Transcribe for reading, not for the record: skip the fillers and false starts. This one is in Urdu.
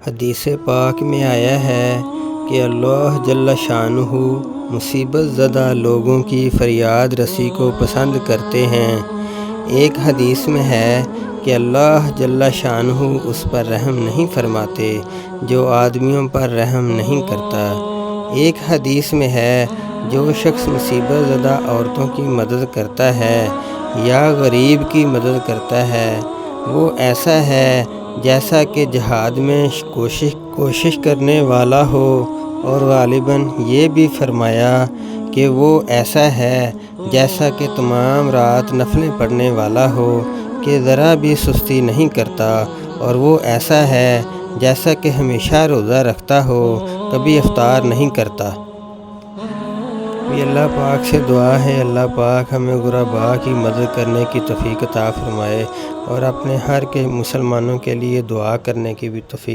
حدیث پاک میں آیا ہے کہ اللہ جل شانہ مصیبت زدہ لوگوں کی فریاد رسی کو پسند کرتے ہیں۔ ایک حدیث میں ہے کہ اللہ جل شانہ اس پر رحم نہیں فرماتے جو آدمیوں پر رحم نہیں کرتا۔ ایک حدیث میں ہے جو شخص مصیبت زدہ عورتوں کی مدد کرتا ہے یا غریب کی مدد کرتا ہے وہ ایسا ہے جیسا کہ جہاد میں کوشش کرنے والا ہو، اور غالباً یہ بھی فرمایا کہ وہ ایسا ہے جیسا کہ تمام رات نفلیں پڑھنے والا ہو کہ ذرا بھی سستی نہیں کرتا، اور وہ ایسا ہے جیسا کہ ہمیشہ روزہ رکھتا ہو، کبھی افطار نہیں کرتا۔ یہ اللہ پاک سے دعا ہے اللہ پاک ہمیں غرباء کی مدد کرنے کی توفیق عطا فرمائے، اور اپنے ہر کے مسلمانوں کے لیے دعا کرنے کی بھی توفیق